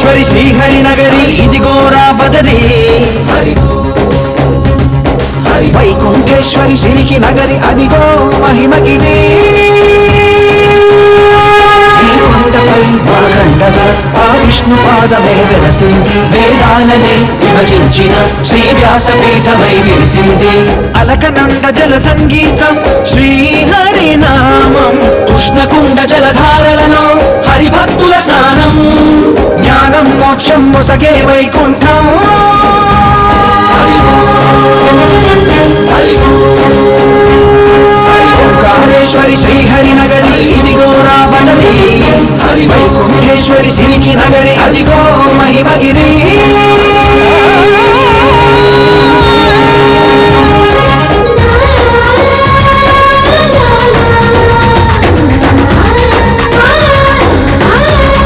ఓంకారేశ్వరి శ్రీహరి నగరి ఇదిగో రా బదరి వైకుంఠేశ్వరి సిరికి నగరి అదిగో మహిమగిరి ఈ కొండపై వాగండగా ఆ విష్ణు పాదమే వెలసింది వేదాలనే విభజించిన శ్రీ వ్యాసపీఠమై విరిసింది అలకనంద జల సంగీతం శ్రీహరి నామం ఉష్ణకుండ జలధారలను హరిభక్తుల స్నానం జ్ఞానం మోక్షం మొసగే వైకుంఠం ఓంకారేశ్వరి శ్రీహరి నగరి ఇదిగో రా బదరి వైకుంఠేశ్వరి సిరికి నగరి అదిగో మహిమగిరి